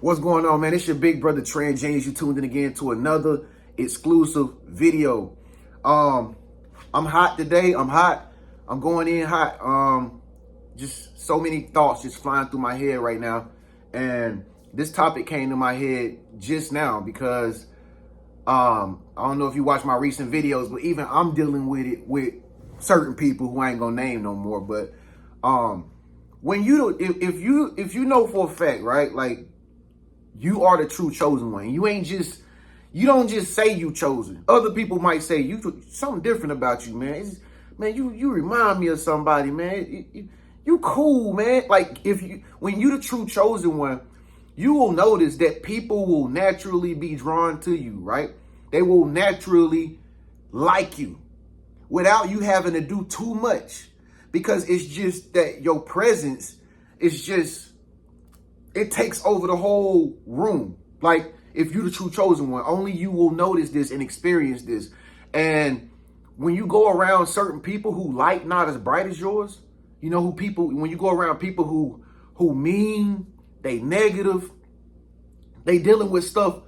What's going on, man? It's your big brother Trent James. You tuned in again to another exclusive video. I'm hot today. I'm hot. I'm going in hot. Just so many thoughts just flying through my head right now. And this topic came to my head just now because I don't know if you watch my recent videos, but even I'm dealing with it with certain people who I ain't gonna name no more. But when if you know for a fact, right, like you are the true chosen one. You don't just say you chosen. Other people might say you something different about you, man. Man, you remind me of somebody, man. You cool, man. Like when you the true chosen one, you will notice that people will naturally be drawn to you, right? They will naturally like you without you having to do too much, because it's just that your presence is just, it takes over the whole room. Like if you're the true chosen one, only you will notice this and experience this. And when you go around certain people who light not as bright as yours, you know, when you go around people who mean, they negative, they dealing with stuff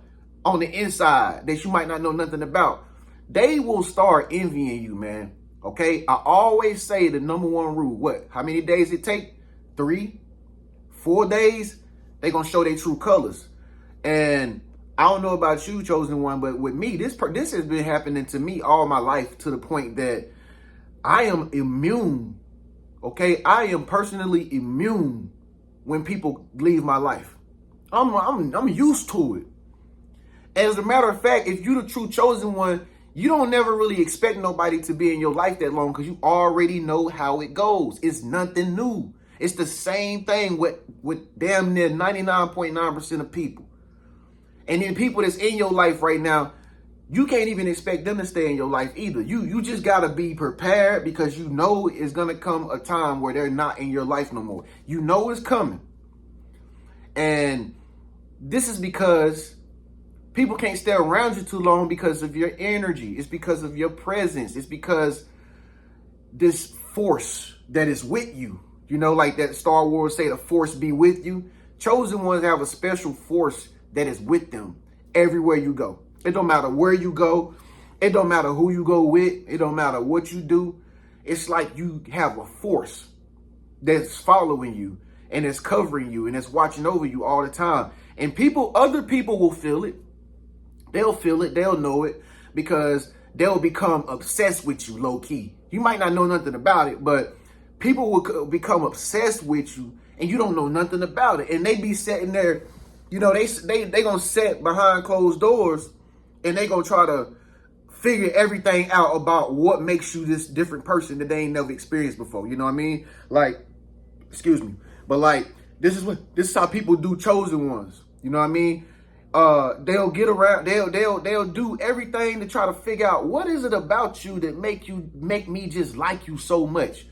on the inside that you might not know nothing about, they will start envying you, man. Okay? I always say the number one rule, what? How many days it take? 3, 4 days? They gonna show their true colors. And I don't know about you, chosen one, but with me, this has been happening to me all my life, to the point that I am immune. Okay, I am personally immune when people leave my life. I'm used to it. As a matter of fact, if you're the true chosen one, you don't never really expect nobody to be in your life that long, because you already know how it goes. It's nothing new. It's the same thing with damn near 99.9% of people. And then people that's in your life right now, you can't even expect them to stay in your life either. You just got to be prepared, because you know it's going to come a time where they're not in your life no more. You know it's coming. And this is because people can't stay around you too long because of your energy. It's because of your presence. It's because this force that is with you. You know, like that Star Wars say, the force be with you. Chosen ones have a special force that is with them everywhere you go. It don't matter where you go. It don't matter who you go with. It don't matter what you do. It's like you have a force that's following you and it's covering you and it's watching over you all the time. And other people will feel it. They'll feel it. They'll know it, because they'll become obsessed with you low key. You might not know nothing about it, but people will become obsessed with you and you don't know nothing about it. And they be sitting there, you know, they gonna sit behind closed doors and they gonna try to figure everything out about what makes you this different person that they ain't never experienced before. You know what I mean? Like, excuse me. But like, this is how people do chosen ones. You know what I mean? They'll get around, they'll do everything to try to figure out what is it about you that make me just like you so much.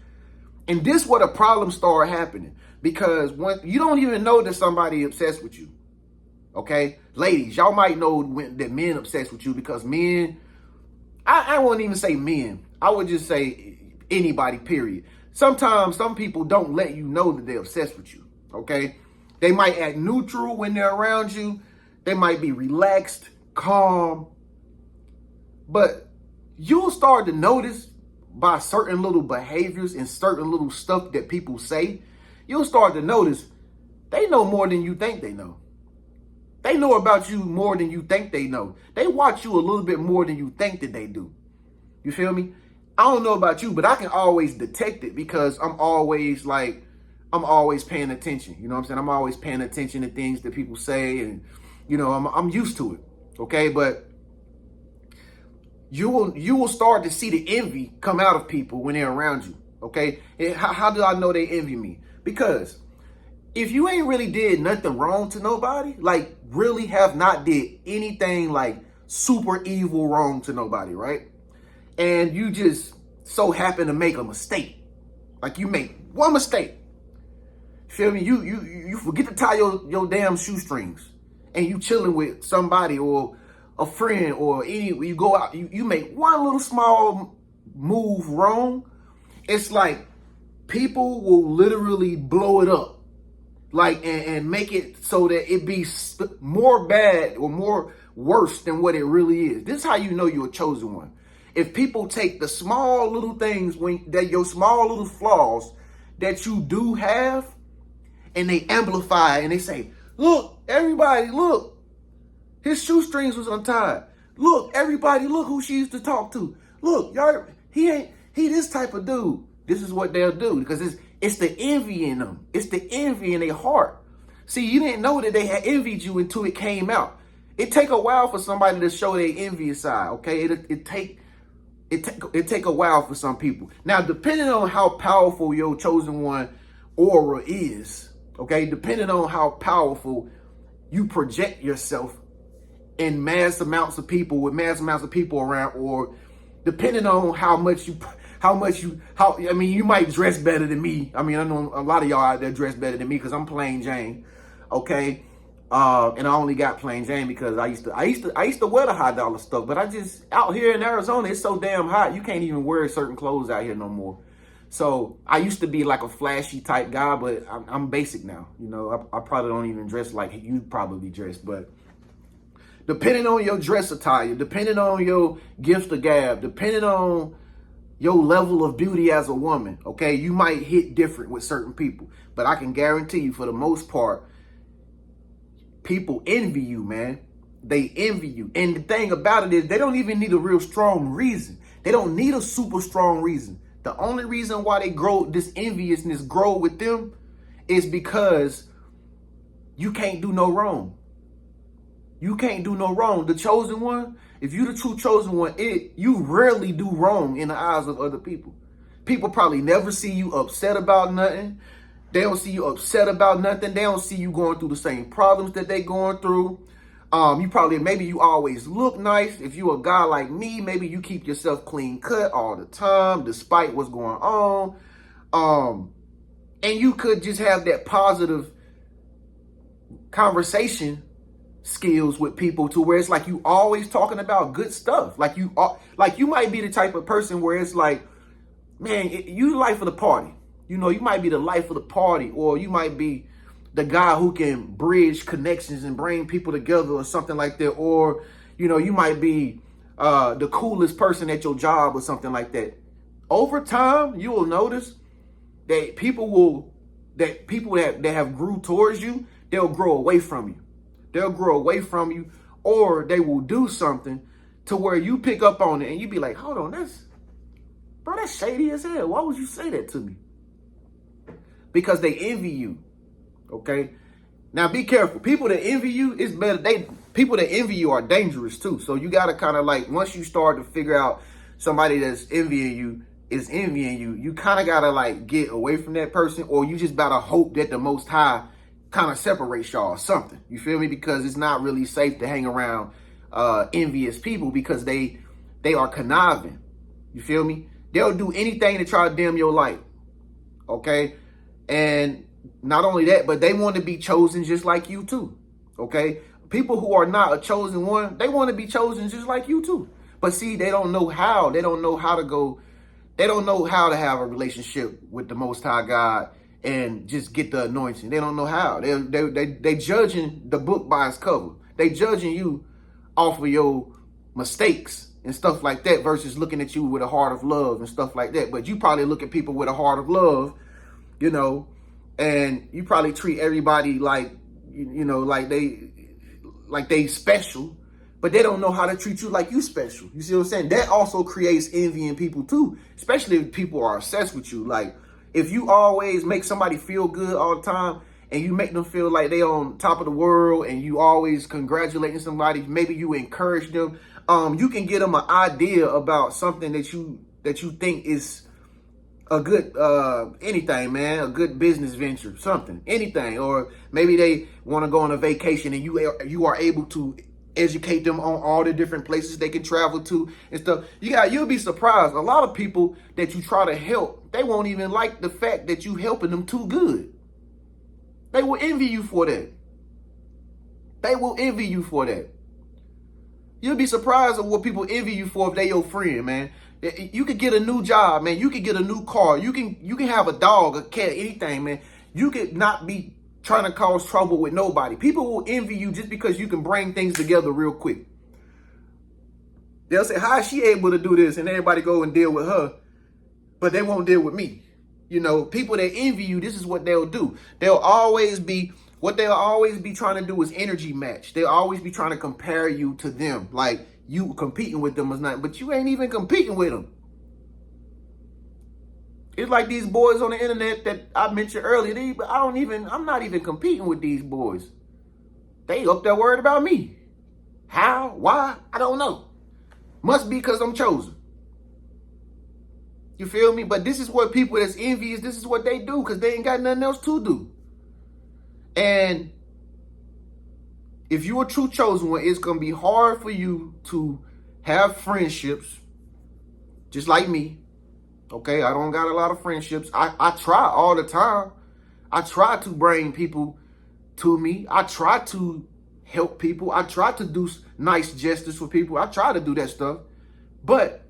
And this where the problem started happening, because when you don't even know that somebody obsessed with you. Okay, ladies, y'all might know that men obsessed with you, because men, I won't even say men, I would just say anybody, period. Sometimes some people don't let you know that they're obsessed with you. Okay, they might act neutral when they're around you. They might be relaxed, calm, but you'll start to notice by certain little behaviors and certain little stuff that people say, you'll start to notice they know more than you think they know. They know about you more than you think they know. They watch you a little bit more than you think that they do. You feel me? I don't know about you, but I can always detect it, because I'm always paying attention. You know what I'm saying? I'm always paying attention to things that people say, and you know, I'm used to it. Okay, but you will start to see the envy come out of people when they're around you. Okay, and how do I know they envy me? Because if you ain't really did nothing wrong to nobody, like really have not did anything like super evil wrong to nobody, right? And you just so happen to make a mistake, like you make one mistake, feel me? You forget to tie your damn shoestrings, and you chilling with somebody or a friend, or you go out, you make one little small move wrong, it's like people will literally blow it up like, and make it so that it be more bad or more worse than what it really is. This is how you know you're a chosen one. If people take the small little things, your small little flaws that you do have, and they amplify and they say, look, everybody, look, his shoestrings was untied. Look, everybody, look who she used to talk to. Look, y'all, he this type of dude. This is what they'll do, because it's the envy in them. It's the envy in their heart. See, you didn't know that they had envied you until it came out. It take a while for somebody to show their envious side, okay? It take a while for some people. Now, depending on how powerful your chosen one aura is, okay, depending on how powerful you project yourself in mass amounts of people, with mass amounts of people around, or depending on how I mean, you might dress better than me. I mean, I know a lot of y'all out there dress better than me because I'm plain Jane, okay? And I only got plain Jane because I used to wear the high dollar stuff, but I just, out here in Arizona, it's so damn hot, you can't even wear certain clothes out here no more. So I used to be like a flashy type guy, but I'm basic now. You know, I probably don't even dress like you probably dress, but depending on your dress attire, depending on your gift of gab, depending on your level of beauty as a woman, okay, you might hit different with certain people. But I can guarantee you, for the most part, people envy you, man. They envy you. And the thing about it is, they don't even need a real strong reason. They don't need a super strong reason. The only reason why they grow, this enviousness grow with them, is because you can't do no wrong. You can't do no wrong. The chosen one, if you the true chosen one, you rarely do wrong in the eyes of other people. People probably never see you upset about nothing. They don't see you upset about nothing. They don't see you going through the same problems that they going through. Maybe you always look nice. If you a guy like me, maybe you keep yourself clean cut all the time, despite what's going on. And you could just have that positive conversation skills with people, to where it's like you always talking about good stuff. Like you might be the type of person where it's like, man, you the life of the party. You know, you might be the life of the party, or you might be the guy who can bridge connections and bring people together or something like that. Or, you know, you might be the coolest person at your job or something like that. Over time, you will notice that people that have grew towards you, they'll grow away from you. They'll grow away from you, or they will do something to where you pick up on it and you be like, hold on, that's shady as hell. Why would you say that to me? Because they envy you. Okay. Now be careful. People that envy you is better. People that envy you are dangerous too. So you gotta kind of like, once you start to figure out somebody that's envying you is envying you, you kind of gotta like get away from that person, or you just gotta hope that the Most High kind of separates y'all or something. You feel me? Because it's not really safe to hang around envious people, because they are conniving. You feel me? They'll do anything to try to dim your light. Okay? And not only that, but they want to be chosen just like you too. Okay? People who are not a chosen one, they want to be chosen just like you too. But see, they don't know how. They don't know how to go. They don't know how to have a relationship with the Most High God and just get the anointing. They don't know how. They judging the book by its cover. They judging you off of your mistakes and stuff like that, versus looking at you with a heart of love and stuff like that. But you probably look at people with a heart of love, you know, and you probably treat everybody like, you know, like they special, but they don't know how to treat you like you special. You see what I'm saying? That also creates envy in people too, especially if people are obsessed with you. Like, if you always make somebody feel good all the time, and you make them feel like they on top of the world, and you always congratulating somebody, maybe you encourage them, you can get them an idea about something that you think is a good anything, man, a good business venture, something, anything. Or maybe they want to go on a vacation, and you are able to educate them on all the different places they can travel to and stuff. You'll be surprised. A lot of people that you try to help, they won't even like the fact that you helping them too good. They will envy you for that. They will envy you for that. You'll be surprised at what people envy you for if they your friend, man. You could get a new job, man. You could get a new car. You can have a dog, a cat, anything, man. You could not be trying to cause trouble with nobody. People will envy you just because you can bring things together real quick. They'll say, how is she able to do this? And everybody go and deal with her, but they won't deal with me. You know, people that envy you, this is what they'll do. What they'll always be trying to do is energy match. They'll always be trying to compare you to them. Like you competing with them is not, but you ain't even competing with them. It's like these boys on the internet that I mentioned earlier. I'm not even competing with these boys. They up there worried about me. How? Why? I don't know. Must be because I'm chosen. You feel me? But this is what people that's envious, this is what they do because they ain't got nothing else to do. And if you're a true chosen one, it's going to be hard for you to have friendships just like me. Okay, I don't got a lot of friendships. I try all the time. I try to bring people to me. I try to help people. I try to do nice gestures for people. I try to do that stuff. But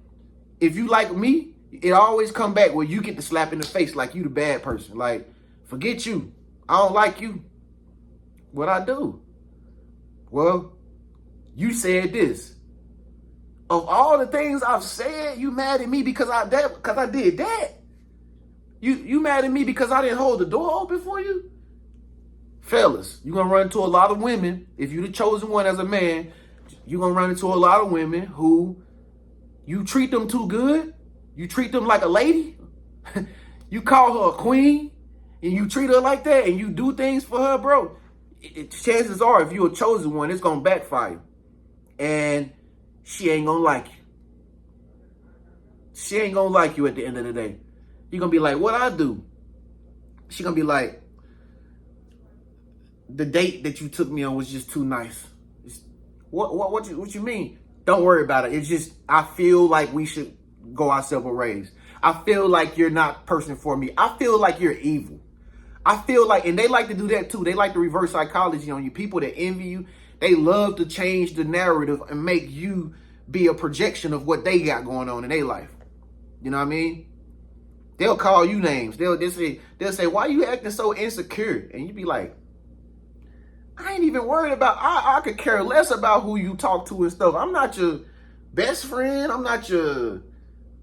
if you like me, it always come back where you get the slap in the face like you the bad person. Like, forget you. I don't like you. What I do? Well, you said this. Of all the things I've said, you mad at me because I did that? You mad at me because I didn't hold the door open for you? Fellas, you're going to run into a lot of women. If you're the chosen one as a man, you're going to run into a lot of women who you treat them too good. You treat them like a lady. You call her a queen and you treat her like that and you do things for her, bro. Chances are, if you're a chosen one, it's going to backfire. And she ain't going to like you. She ain't going to like you at the end of the day. You're going to be like, what I do? She going to be like, the date that you took me on was just too nice. What you mean? Don't worry about it. It's just, I feel like we should go our separate ways. I feel like you're not person for me. I feel like you're evil. I feel like, and they like to do that too. They like to reverse psychology on you. People that envy you, they love to change the narrative and make you be a projection of what they got going on in their life. You know what I mean? They'll call you names. They'll say, why are you acting so insecure? And you be like, I ain't even worried about, I could care less about who you talk to and stuff. I'm not your best friend. I'm not your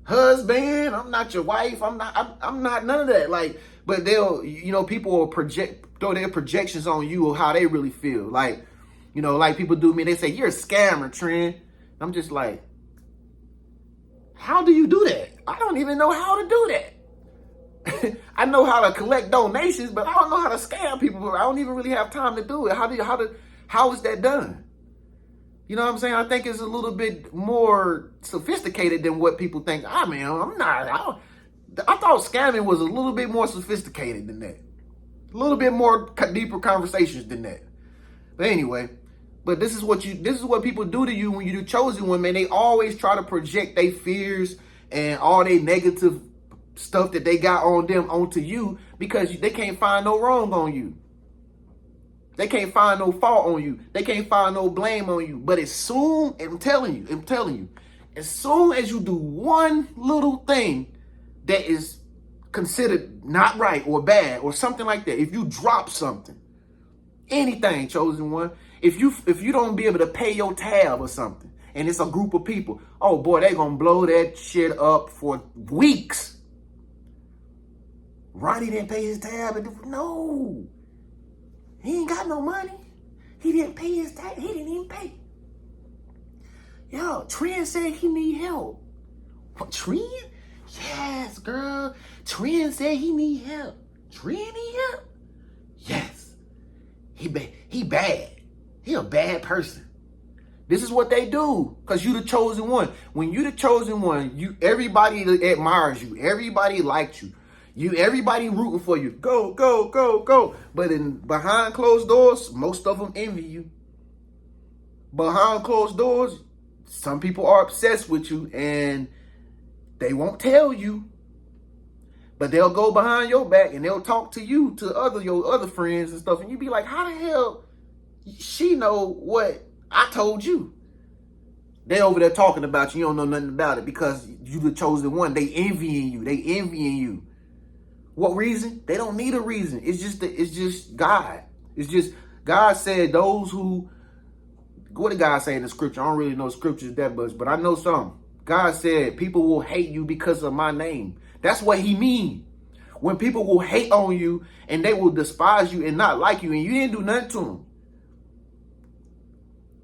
husband. I'm not your wife. I'm not none of that. Like, but they'll, people will throw their projections on you of how they really feel. Like, like people do me. They say, you're a scammer, Trent. I'm just like, how do you do that? I don't even know how to do that. I know how to collect donations, but I don't know how to scam people. I don't even really have time to do it. How is that done? You know what I'm saying? I think it's a little bit more sophisticated than what people think. I thought scamming was a little bit more sophisticated than that. A little bit more deeper conversations than that. But anyway, this is what people do to you when you're the chosen one, man. They always try to project their fears and all their negative stuff that they got on them onto you because they can't find no wrong on you. They can't find no fault on you. They can't find no blame on you. But I'm telling you, as soon as you do one little thing that is considered not right or bad or something like that, if you drop something, anything, chosen one, if you don't be able to pay your tab or something, and it's a group of people, oh boy, they gonna blow that shit up for weeks. Ronnie didn't pay his tab. No. He ain't got no money. He didn't pay his tab. He didn't even pay. Yo, Trent said he need help. What, Trent? Yes, girl. Trent said he need help. Trent need help? Yes. He bad. He a bad person. This is what they do because you the chosen one. When you the chosen one, everybody admires you. Everybody likes you. Everybody rooting for you. Go, go, go, go. But behind closed doors, most of them envy you. Behind closed doors, some people are obsessed with you and they won't tell you. But they'll go behind your back and they'll talk to you, to your other friends and stuff. And you be like, how the hell she know what I told you? They over there talking about you. You don't know nothing about it because you the chosen one. They envying you. What reason? They don't need a reason. It's just God. It's just God said those who, what did God say in the scripture? I don't really know scriptures that much, but I know some. God said people will hate you because of my name. That's what he mean. When people will hate on you and they will despise you and not like you, and you didn't do nothing to them.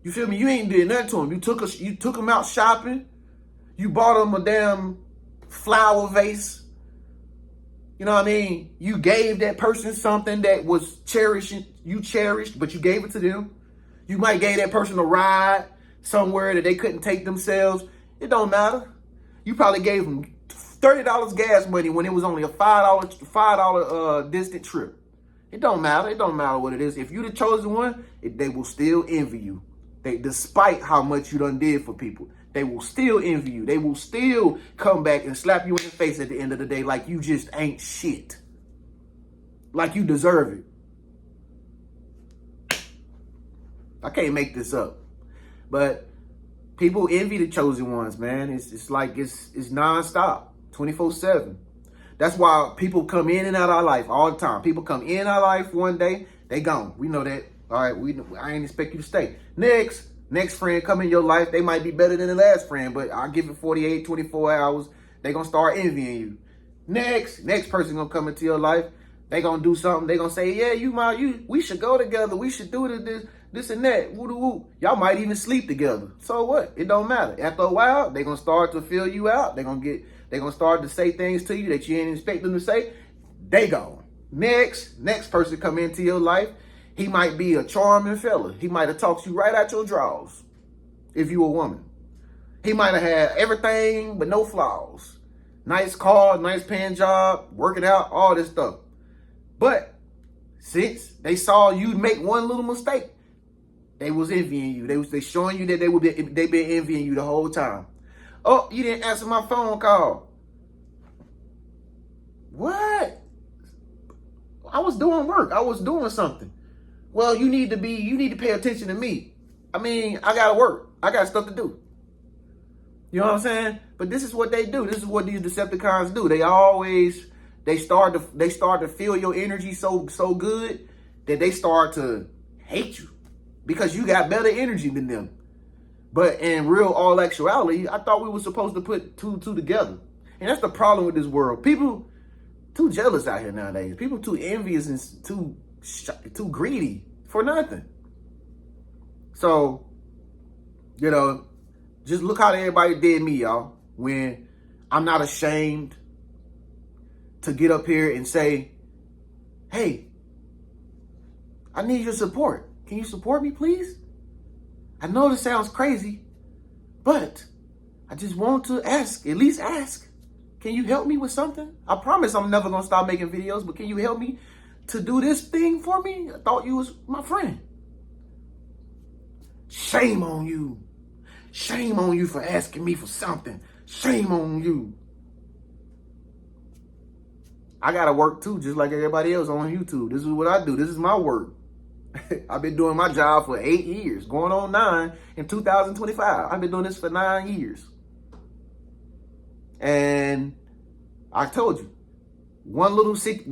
You feel me? You ain't did nothing to them. You took them out shopping. You bought them a damn flower vase. You know what I mean? You gave that person something that was you cherished, but you gave it to them. You might gave that person a ride somewhere that they couldn't take themselves. It don't matter. You probably gave them $30 gas money when it was only a $5 distant trip. It don't matter. It don't matter what it is. If you the chosen one, they will still envy you. Despite how much you done did for people, they will still envy you. They will still come back and slap you in the face at the end of the day like you just ain't shit. Like you deserve it. I can't make this up. But people envy the chosen ones, man. It's like it's nonstop, 24/7. That's why people come in and out of our life all the time. People come in our life one day, they gone. We know that. All right, I ain't expect you to stay. Next friend come in your life, they might be better than the last friend, but I'll give it 48, 24 hours. They gonna start envying you. Next person gonna come into your life. They gonna do something. They gonna say, yeah, we should go together. We should do this and that. Woo-doo-woo. Y'all might even sleep together. So what? It don't matter. After a while, they gonna start to fill you out. They gonna start to say things to you that you didn't expect them to say. They gone. Next person come into your life. He might be a charming fella. He might have talked you right out your drawers if you a woman. He might have had everything but no flaws. Nice car, nice paying job, working out, all this stuff. But since they saw you make one little mistake, they was envying you. They showing you that they been envying you the whole time. Oh, you didn't answer my phone call. What? I was doing work. I was doing something. Well, you need to pay attention to me. I mean, I gotta work. I got stuff to do. You know what I'm saying? But this is what they do. This is what these Decepticons do. They start to feel your energy so good that they start to hate you because you got better energy than them. But in real all actuality, I thought we were supposed to put two together. And that's the problem with this world. People too jealous out here nowadays. People too envious and too greedy for nothing. So, just look how everybody did me, y'all. When I'm not ashamed to get up here and say, hey, I need your support. Can you support me, please? I know this sounds crazy, but I just want to ask, at least ask. Can you help me with something? I promise I'm never going to stop making videos, but can you help me to do this thing for me? I thought you was my friend. Shame on you. Shame on you for asking me for something. Shame on you. I got to work too, just like everybody else on YouTube. This is what I do. This is my work. I've been doing my job for 8 years, going on 9 in 2025. I've been doing this for 9 years. And I told you,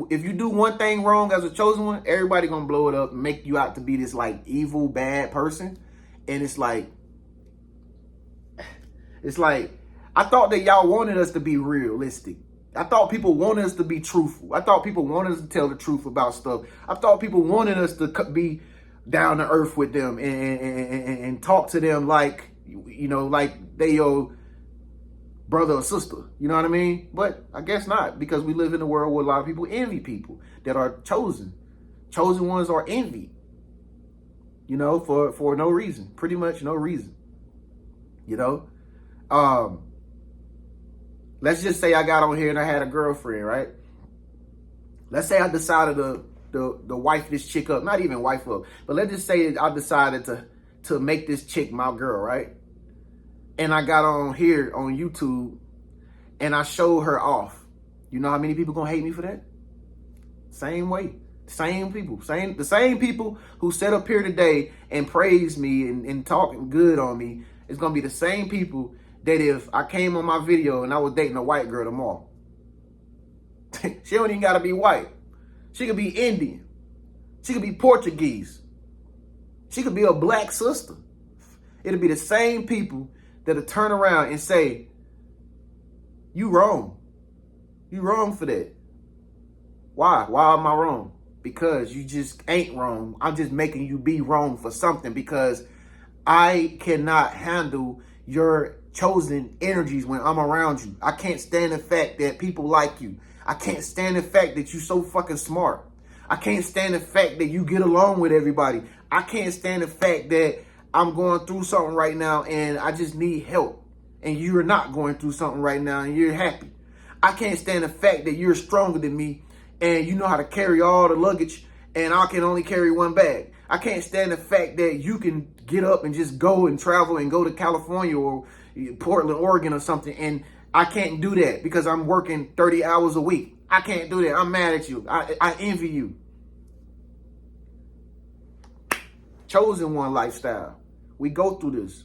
if you do one thing wrong as a chosen one, everybody gonna blow it up and make you out to be this like evil, bad person. And it's like, I thought that y'all wanted us to be realistic. I thought people wanted us to be truthful. I thought people wanted us to tell the truth about stuff. I thought people wanted us to be down to earth with them and talk to them like, like they your brother or sister. You know what I mean? But I guess not, because we live in a world where a lot of people envy people that are chosen. Chosen ones are envied, for no reason, pretty much no reason, Let's just say I got on here and I had a girlfriend, right? Let's say I decided to wife this chick up. Not even wife up. But let's just say I decided to make this chick my girl, right? And I got on here on YouTube and I showed her off. You know how many people gonna hate me for that? Same way. Same people. The same people who sat up here today and praised me and talking good on me is gonna be the same people that if I came on my video and I was dating a white girl tomorrow. She don't even got to be white. She could be Indian. She could be Portuguese. She could be a black sister. It'll be the same people that'll turn around and say, you wrong. You wrong for that. Why? Why am I wrong? Because you just ain't wrong. I'm just making you be wrong for something because I cannot handle your chosen energies when I'm around you. I can't stand the fact that people like you. I can't stand the fact that you're so fucking smart. I can't stand the fact that you get along with everybody. I can't stand the fact that I'm going through something right now and I just need help. And you're not going through something right now and you're happy. I can't stand the fact that you're stronger than me and you know how to carry all the luggage and I can only carry one bag. I can't stand the fact that you can get up and just go and travel and go to California or Portland, Oregon or something. And I can't do that because I'm working 30 hours a week. I can't do that. I'm mad at you. I envy you. Chosen one lifestyle. We go through this.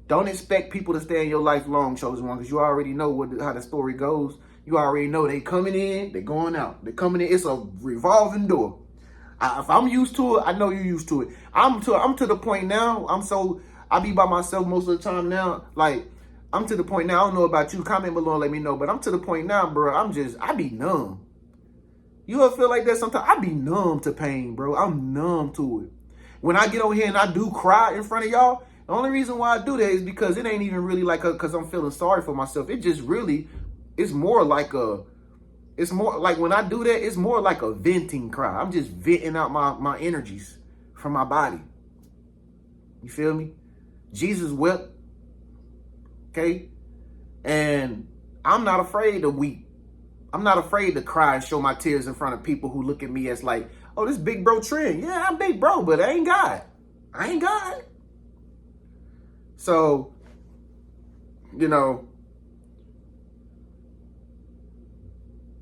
Don't expect people to stay in your life long, chosen one, because you already know how the story goes. You already know they coming in, they going out. They coming in. It's a revolving door. If I'm used to it, I know you're used to it. I'm to the point now. I be by myself most of the time now. Like, I'm to the point now. I don't know about you. Comment below and let me know. But I'm to the point now, bro. I be numb. You ever feel like that sometimes? I be numb to pain, bro. I'm numb to it. When I get over here and I do cry in front of y'all, the only reason why I do that is because it ain't even really like because I'm feeling sorry for myself. It just really, it's more like when I do that, it's more like a venting cry. I'm just venting out my energies from my body. You feel me? Jesus wept. Okay? And I'm not afraid to weep. I'm not afraid to cry and show my tears in front of people who look at me as like, oh, this big bro Trent. Yeah, I'm big bro, but I ain't God. I ain't God. So, you know,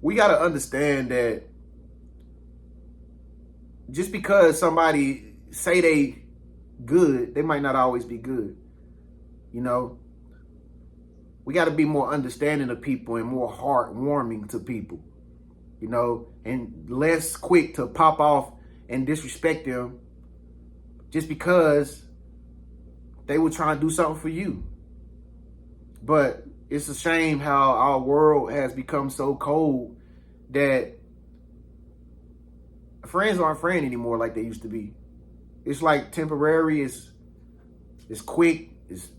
we got to understand that just because somebody say they good, they might not always be good. You know, we got to be more understanding of people and more heartwarming to people, you know, and less quick to pop off and disrespect them just because they were trying to do something for you. But it's a shame how our world has become so cold that friends aren't friends anymore like they used to be. It's like temporary, it's quick, it's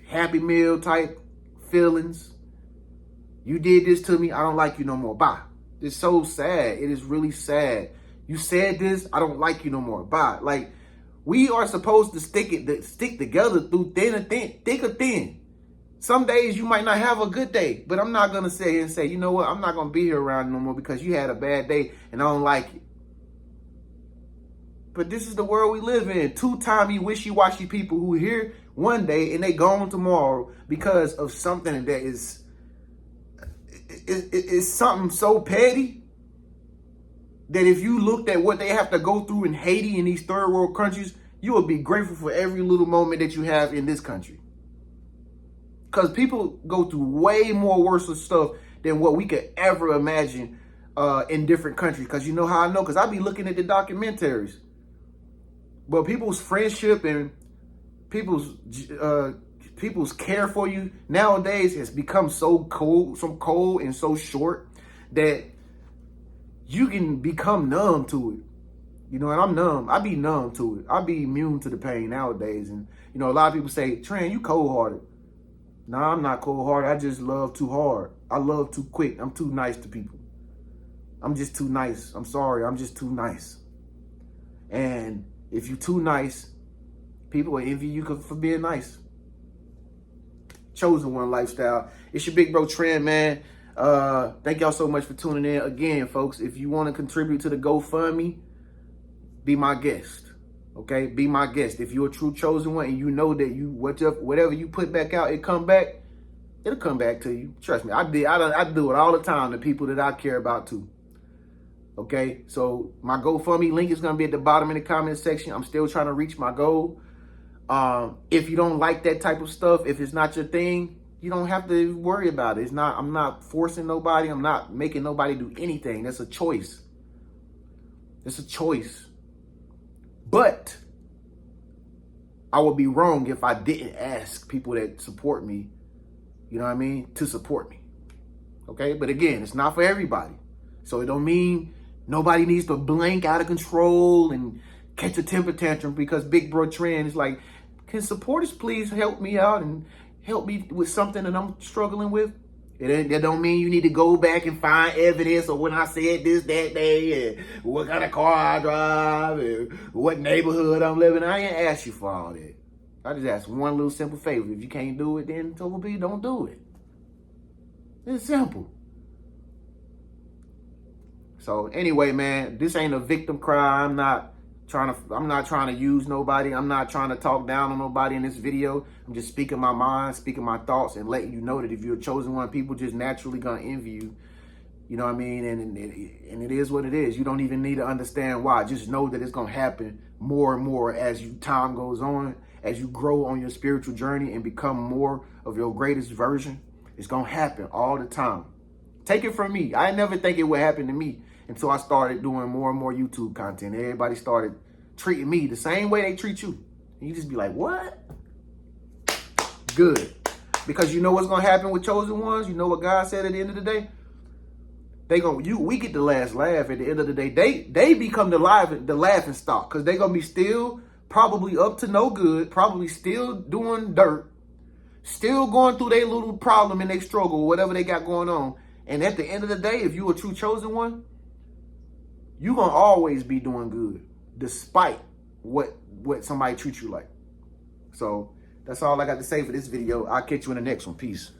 Happy Meal type feelings. You did this to me, I don't like you no more. Bye. It's so sad. It is really sad. You said this, I don't like you no more. Bye. Like, we are supposed to stick together through thick or thin. Some days you might not have a good day, but I'm not going to sit here and say, you know what, I'm not going to be here around no more because you had a bad day and I don't like it. But this is the world we live in. Two-timey, wishy-washy people who are here one day and they gone tomorrow because of something that is something so petty that if you looked at what they have to go through in Haiti and these third world countries, you would be grateful for every little moment that you have in this country. Because people go through way more worse stuff than what we could ever imagine in different countries. Because you know how I know? Because I be looking at the documentaries. But people's friendship and people's care for you nowadays has become so cold and so short that you can become numb to it. You know, and I'm numb. I be numb to it. I be immune to the pain nowadays. And, you know, a lot of people say, Tran, you cold-hearted. Nah, I'm not cold-hearted. I just love too hard. I love too quick. I'm too nice to people. I'm just too nice. I'm sorry. I'm just too nice. And if you're too nice, people will envy you for being nice. Chosen one lifestyle. It's your big bro Tran, man. Thank y'all so much for tuning in. Again, folks, if you want to contribute to the GoFundMe, be my guest. Okay, be my guest. If you're a true chosen one and you know that whatever you put back out, it'll come back to you. Trust me, I do it all the time to people that I care about too. Okay, so my GoFundMe link is gonna be at the bottom in the comment section. I'm still trying to reach my goal. If you don't like that type of stuff, if it's not your thing, You don't have to worry about it. I'm not forcing nobody. I'm not making nobody do anything. That's a choice. It's a choice. But I would be wrong if I didn't ask people that support me, you know what I mean, to support me. Okay? But again, it's not for everybody. So it don't mean nobody needs to blank out of control and catch a temper tantrum because Big Bro Trend is like, can supporters please help me out and help me with something that I'm struggling with? That don't mean you need to go back and find evidence of when I said this that day and what kind of car I drive and what neighborhood I'm living in. I ain't ask you for all that. I just asked one little simple favor. If you can't do it, then don't do it. It's simple. So anyway, man, this ain't a victim cry. I'm not trying to use nobody. I'm not trying to talk down on nobody in this video. I'm just speaking my mind, speaking my thoughts, and letting you know that if you're a chosen one, people just naturally gonna envy you. You know what I mean? And it is what it is. You don't even need to understand why. Just know that it's gonna happen more and more as time goes on, as you grow on your spiritual journey and become more of your greatest version. It's gonna happen all the time. Take it from me. I never think it would happen to me until I started doing more and more YouTube content. Everybody started treating me the same way they treat you. And you just be like, what? Good. Because you know what's going to happen with chosen ones? You know what God said at the end of the day? We get the last laugh at the end of the day. They become the laughing stock because they're going to be still probably up to no good, probably still doing dirt, still going through their little problem and their struggle, whatever they got going on. And at the end of the day, if you a true chosen one, you're going to always be doing good, despite what somebody treats you like. So that's all I got to say for this video. I'll catch you in the next one. Peace.